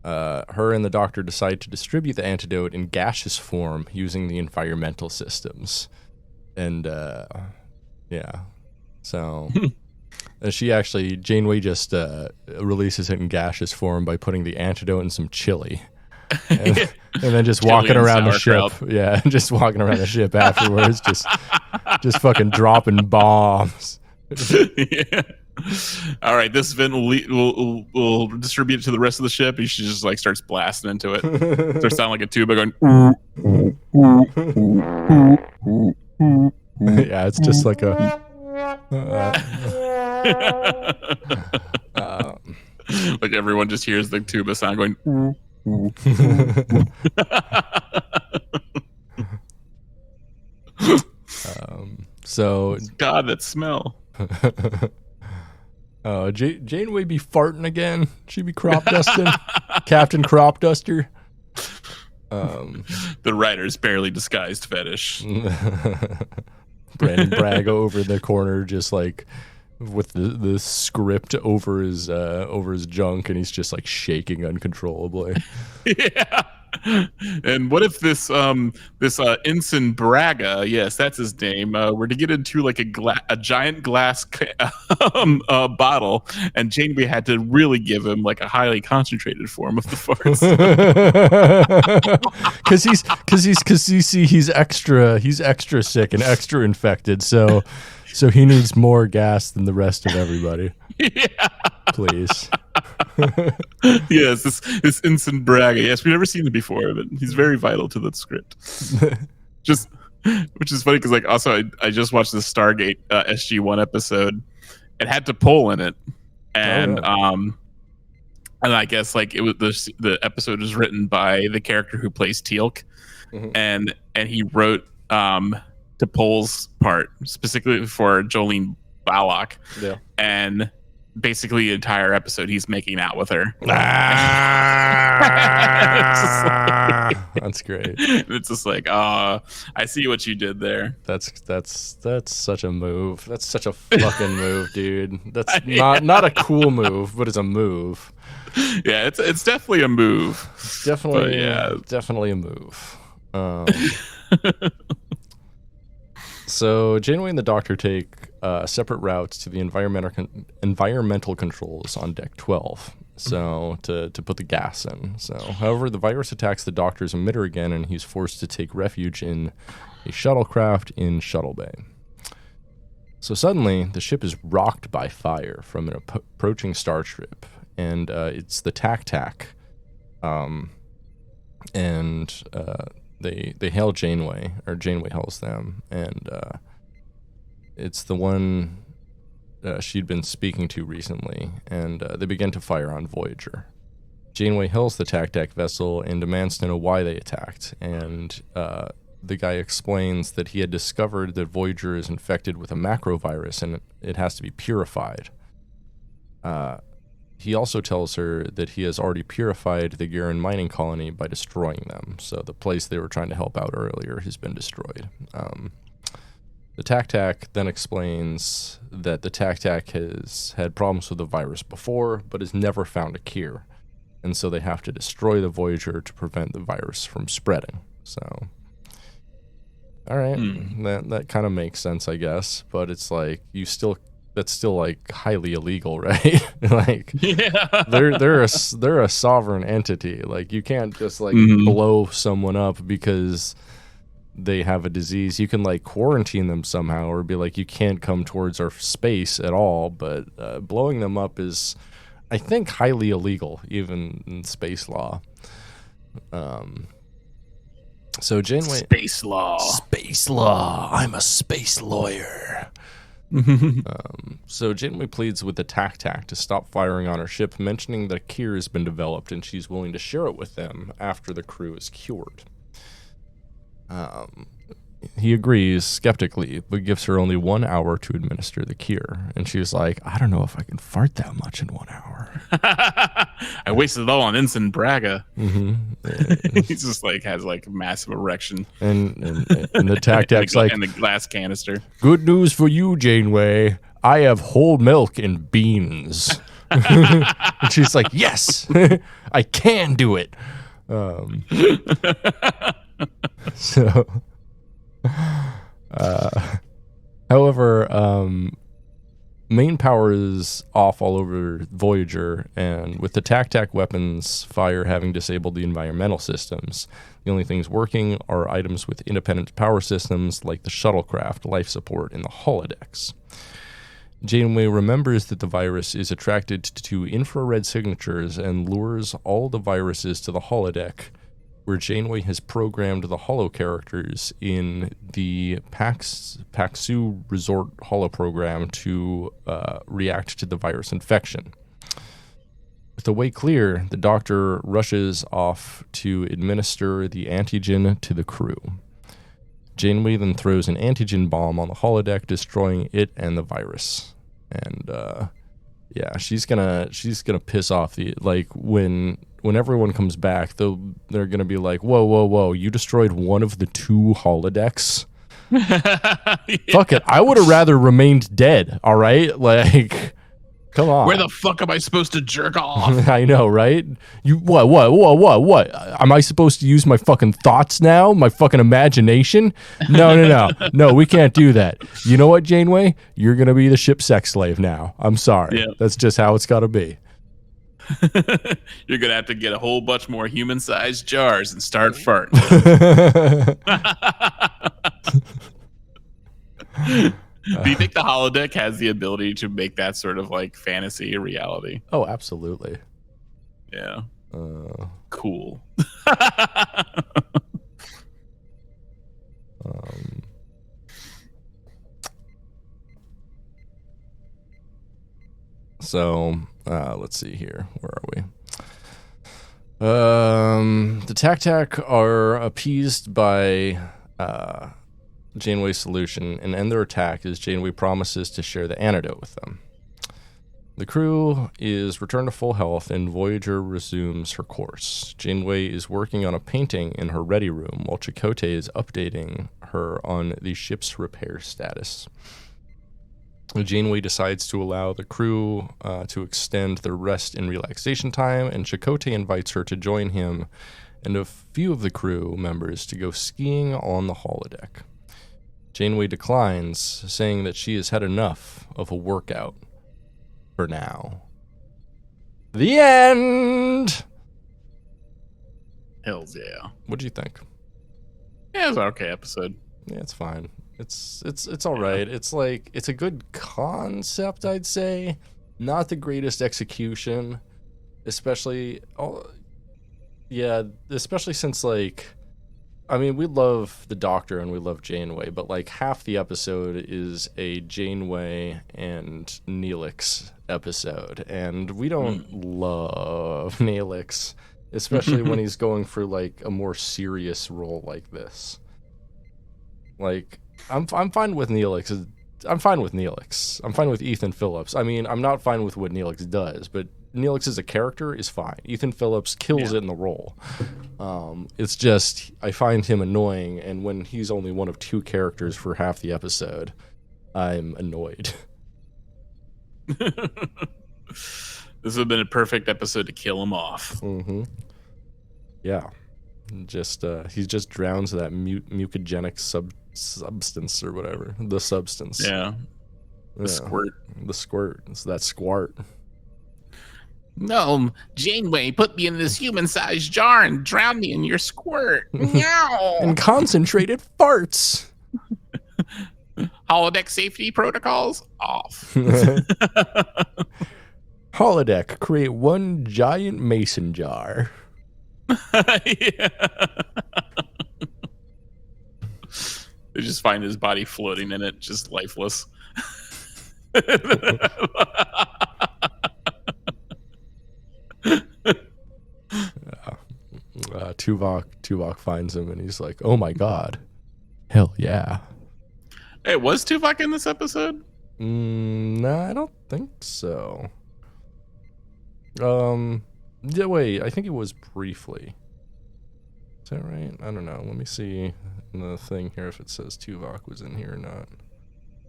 her and the doctor decide to distribute the antidote in gaseous form using the environmental systems. And, so Janeway just releases it in gaseous form by putting the antidote in some chili. And then just walking around the ship. Yeah, just walking around the ship afterwards, just fucking dropping bombs. Yeah. All right, this vent will distribute it to the rest of the ship. He should just like starts blasting into it. Starts sounding like a tuba going. Yeah, it's just like a. Like everyone just hears the tuba sound going. So God, that smell. Janeway be farting again. She be crop dusting. Captain Crop Duster. The writer's barely disguised fetish. Brandon Bragg over in the corner, just like with the script over his junk, and he's just like shaking uncontrollably. Yeah. And what if this Ensign Braga, yes, that's his name, were to get into like a giant glass bottle, and Janeway had to really give him like a highly concentrated form of the farts. Because you see he's extra sick and extra infected, so he needs more gas than the rest of everybody. Yeah. Please. Yes, this Ensign Braga. Yes, we've never seen him before, but he's very vital to the script. Which is funny because, like, also I just watched the Stargate SG-1 episode. It had to pull in it, and and I guess like it was the episode was written by the character who plays Teal'c, and he wrote T'Pol's part specifically for Jolene Balak, and basically the entire episode he's making out with her. That's great. It's just like, I see what you did there. That's such a move. That's such a fucking move, dude. That's not a cool move, but it's a move. Yeah, it's definitely a move. Definitely a move. So Janeway and the Doctor take separate routes to the environmental controls on deck 12. So to put the gas in. So, however, the virus attacks the Doctor's emitter again, and he's forced to take refuge in a shuttlecraft in Shuttle Bay. So suddenly, the ship is rocked by fire from an approaching starship, and it's the Tac-Tac. They hail Janeway, or Janeway hails them, and it's the one she'd been speaking to recently, and they begin to fire on Voyager. Janeway hails the Tac-Tac vessel and demands to know why they attacked, and the guy explains that he had discovered that Voyager is infected with a macrovirus and it has to be purified. He also tells her that he has already purified the Garen mining colony by destroying them. So the place they were trying to help out earlier has been destroyed. The Tac-Tac then explains that the Tac-Tac has had problems with the virus before, but has never found a cure. And so they have to destroy the Voyager to prevent the virus from spreading. So, all right, that kind of makes sense, I guess. But it's like, that's still like highly illegal, right? Like, yeah. they're a sovereign entity. Like, you can't just like blow someone up because they have a disease. You can like quarantine them somehow, or be like, you can't come towards our space at all. But blowing them up is, I think, highly illegal, even in space law. So Janeway, space law. I'm a space lawyer. So Janeway pleads with the Tac-Tac to stop firing on her ship, mentioning that a cure has been developed and she's willing to share it with them after the crew is cured. He agrees skeptically, but gives her only 1 hour to administer the cure. And she's like, I don't know if I can fart that much in 1 hour. I wasted it all on Ensign Braga. Mm-hmm. He's just like, has like a massive erection. And the Tac-Tac's like, and the glass canister. Good news for you, Janeway. I have whole milk and beans. And she's like, yes, I can do it. So, however, main power is off all over Voyager, and with the tac weapons fire having disabled the environmental systems, the only things working are items with independent power systems like the shuttlecraft, life support, and the holodecks. Janeway remembers that the virus is attracted to infrared signatures and lures all the viruses to the holodeck, where Janeway has programmed the holo characters in the Paxu Resort holo program to react to the virus infection. With the way clear, the doctor rushes off to administer the antigen to the crew. Janeway then throws an antigen bomb on the holodeck, destroying it and the virus. And yeah, she's gonna piss off the when everyone comes back, they're gonna be like, whoa, you destroyed one of the 2 holodecks. Yeah. Fuck it, I would have rather remained dead. All right, like. Come on. Where the fuck am I supposed to jerk off? I know, right? You what? Am I supposed to use my fucking thoughts now? My fucking imagination? No, we can't do that. You know what, Janeway? You're going to be the ship sex slave now. I'm sorry. Yeah. That's just how it's got to be. You're going to have to get a whole bunch more human-sized jars and start farting. Do you think the holodeck has the ability to make that sort of like fantasy a reality? Oh, absolutely. Yeah. Cool. So let's see here. Where are we? The tac are appeased by Janeway's solution and end their attack as Janeway promises to share the antidote with them. The crew is returned to full health and Voyager resumes her course. Janeway is working on a painting in her ready room while Chakotay is updating her on the ship's repair status. Janeway decides to allow the crew to extend their rest and relaxation time, and Chakotay invites her to join him and a few of the crew members to go skiing on the holodeck. Janeway declines, saying that she has had enough of a workout for now. The end! Hells yeah. What do you think? Yeah, it was an okay episode. Yeah, it's fine. It's all right. It's like, it's a good concept, I'd say. Not the greatest execution, especially since, like, I mean, we love the Doctor and we love Janeway, but like half the episode is a Janeway and Neelix episode, and we don't love Neelix, especially when he's going for like a more serious role like this. Like, I'm fine with Neelix. I'm fine with Neelix. I'm fine with Ethan Phillips. I mean, I'm not fine with what Neelix does, but Neelix as a character is fine. Ethan Phillips kills it in the role. It's just, I find him annoying, and when he's only one of 2 characters for half the episode, I'm annoyed. This would have been a perfect episode to kill him off. Mm-hmm. Yeah. Just he just drowns that mucogenic substance or whatever. The substance. Yeah. The squirt. The squirt. It's that squart. No, Janeway, put me in this human-sized jar and drown me in your squirt. No. And concentrated farts. Holodeck safety protocols off. Holodeck, create one giant mason jar. Yeah. They just find his body floating in it, just lifeless. Tuvok finds him and he's like, "Oh my god, hell yeah!" Hey, was Tuvok in this episode? Nah, I don't think so. Yeah, wait, I think it was briefly. Is that right? I don't know. Let me see in the thing here if it says Tuvok was in here or not.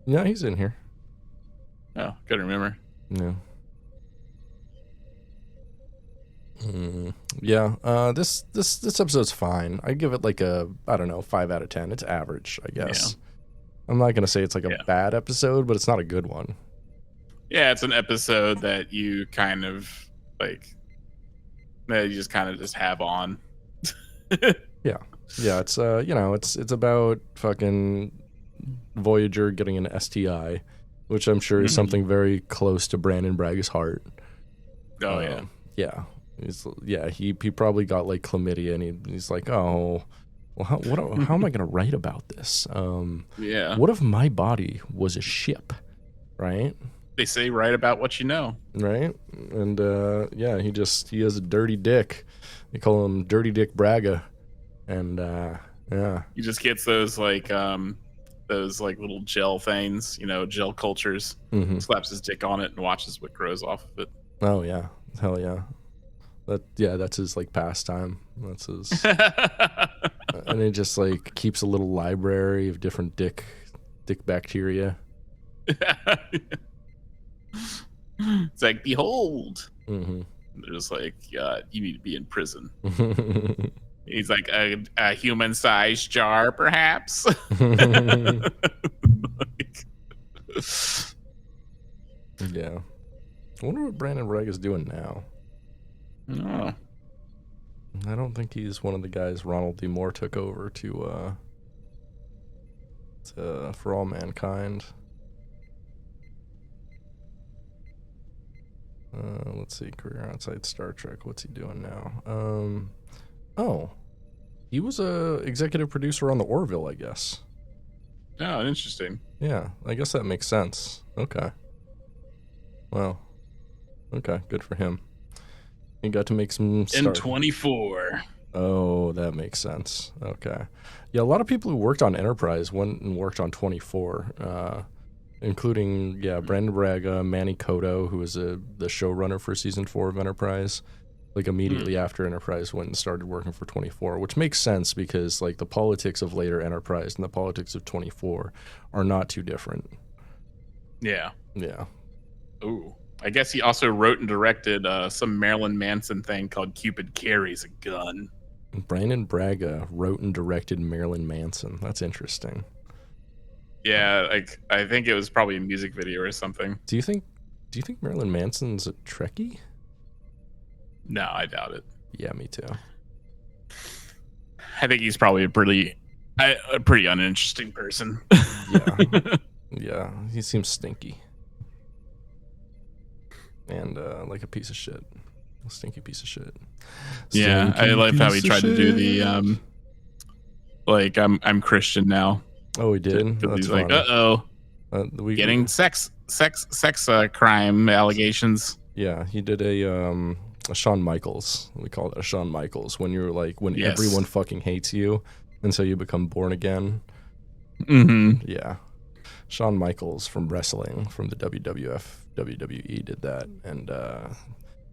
Yeah, he's in here. Oh, gotta remember. Yeah. Yeah. This episode's fine. I give it like a, I don't know, 5 out of 10. It's average, I guess. Yeah. I'm not gonna say it's like a bad episode, but it's not a good one. Yeah, it's an episode that you kind of like, that you just kind of just have on. Yeah. It's it's about fucking Voyager getting an STI, which I'm sure is something very close to Brandon Bragga's heart. Oh yeah. He probably got like chlamydia, and he's like, oh, well, how am I gonna write about this? What if my body was a ship, right? They say write about what you know, right? And he has a dirty dick. They call him Dirty Dick Braga, and he just gets those little gel things, gel cultures. Slaps his dick on it and watches what grows off of it. Oh yeah, hell yeah. That's his like pastime. That's his, and he just like keeps a little library of different dick bacteria. It's like, behold. They're just like, you need to be in prison. He's like, a human-sized jar, perhaps. Yeah. I wonder what Brandon Bragg is doing now. Oh. I don't think he's one of the guys Ronald D. Moore took over to For All Mankind. Let's see, career outside Star Trek. What's he doing now? He was a executive producer on the Orville, I guess. Oh, interesting. Yeah, I guess that makes sense. Okay. Well, okay, good for him. He got to make some N24. Oh, that makes sense. Okay. Yeah, a lot of people who worked on Enterprise went and worked on 24, including, Brandon Braga, Manny Cotto, who was the showrunner for season 4 of Enterprise. Like, immediately after Enterprise went and started working for 24, which makes sense because, like, the politics of later Enterprise and the politics of 24 are not too different. Yeah. Yeah. Ooh. I guess he also wrote and directed some Marilyn Manson thing called Cupid Carries a Gun. Brandon Braga wrote and directed Marilyn Manson. That's interesting. Yeah, like I think it was probably a music video or something. Do you think Marilyn Manson's a Trekkie? No, I doubt it. Yeah, me too. I think he's probably a pretty uninteresting person. Yeah. Yeah, he seems stinky. And like a piece of shit. A stinky piece of shit. Yeah, I like how he tried to do the like I'm Christian now. Oh, he did? He's like, getting sex crime allegations. Yeah, he did a Shawn Michaels. We call it a Shawn Michaels, when you're like, when everyone fucking hates you, and so you become born again. Mm-hmm. Yeah. Shawn Michaels from wrestling, from the WWF, WWE did that. And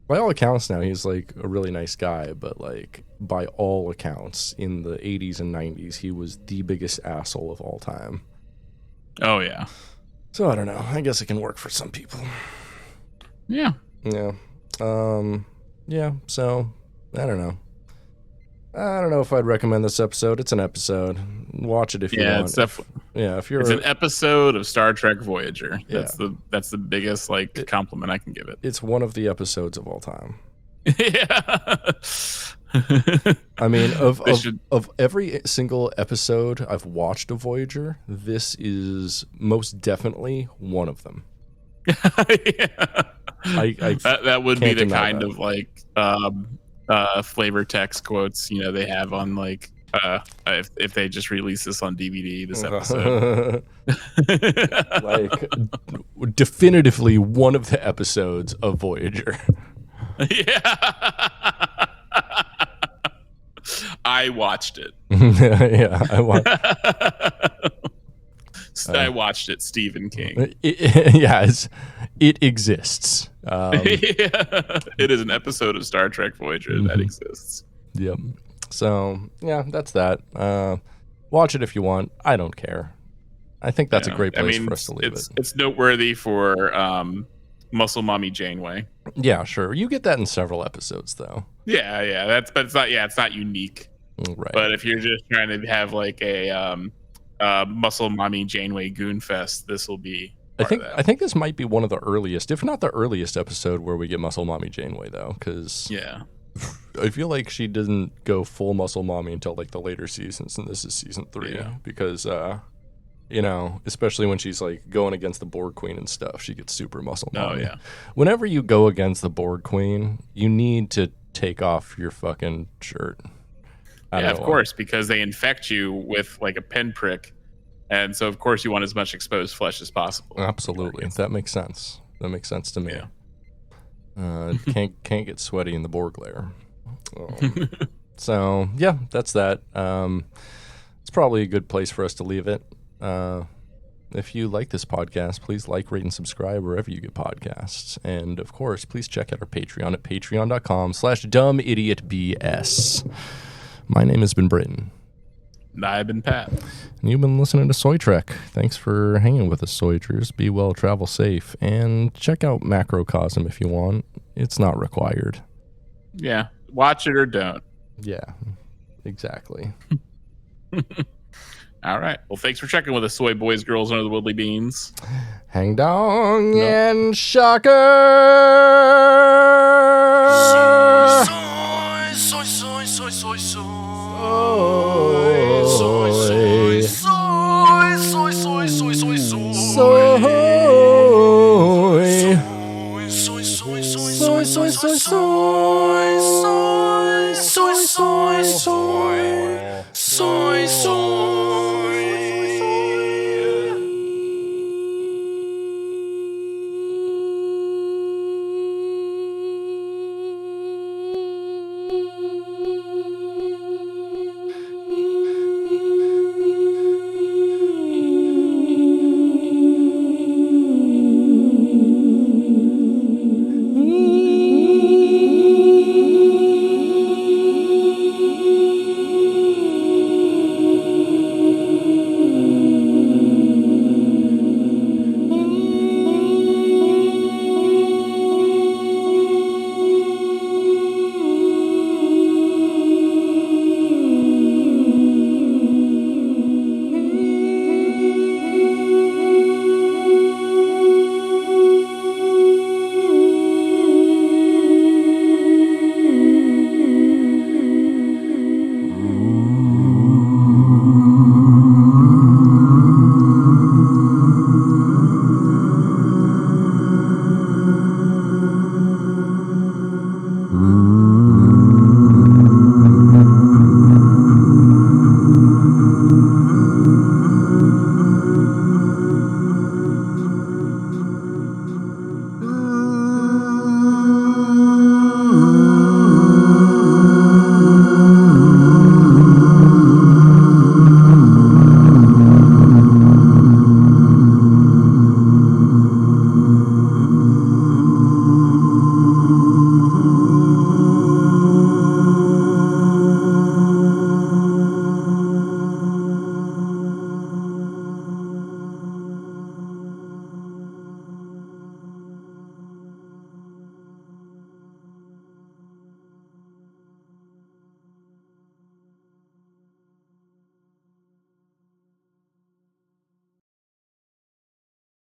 by all accounts now, he's like a really nice guy, but like by all accounts, in the 80s and 90s, he was the biggest asshole of all time. Oh, yeah. So I don't know. I guess it can work for some people. Yeah. Yeah. Yeah, so I don't know. I don't know if I'd recommend this episode. It's an episode. Watch it if you want. It's an episode of Star Trek Voyager. Yeah. That's the biggest compliment I can give it. It's one of the episodes of all time. Yeah. I mean, of every single episode I've watched of Voyager, this is most definitely one of them. Yeah. That would be the kind that. of flavor text quotes they have on if they just release this on DVD, this episode. Definitively one of the episodes of Voyager. Yeah. I watched it. Yeah, I watched it, Stephen King. Yes, it exists. It is an episode of Star Trek Voyager that exists. Yep. So, yeah, that's that. Watch it if you want. I don't care. I think that's a great place for us to leave it. It's noteworthy for, Muscle Mommy Janeway. Yeah, sure. You get that in several episodes, though. Yeah. But it's not. Yeah, it's not unique. Right. But if you're just trying to have like a Muscle Mommy Janeway Goon Fest, this will be. I think this might be one of the earliest, if not the earliest episode where we get Muscle Mommy Janeway, though, because I feel like she didn't go full Muscle Mommy until like the later seasons, and this is season 3 because especially when she's like going against the Borg Queen and stuff, she gets super Muscle Mommy. Oh yeah. Whenever you go against the Borg Queen, you need to take off your fucking shirt. Yeah, of course, because they infect you with like a pinprick. And so, of course, you want as much exposed flesh as possible. Absolutely. That makes sense. That makes sense to me. Yeah. Can't get sweaty in the Borg layer. So, yeah, that's that. It's probably a good place for us to leave it. If you like this podcast, please like, rate, and subscribe wherever you get podcasts. And, of course, please check out our Patreon at patreon.com/dumbidiotbs. My name has been Britton. And I've been Pat. And you've been listening to Soy Trek. Thanks for hanging with us, Soyters. Be well, travel safe, and check out Macrocosm if you want. It's not required. Yeah, watch it or don't. Yeah, exactly. All right. Well, thanks for checking with us, soy boys, girls under the woodly beans. Hang dong and shocker. Soy, soy, soy, soy, soy. Soy.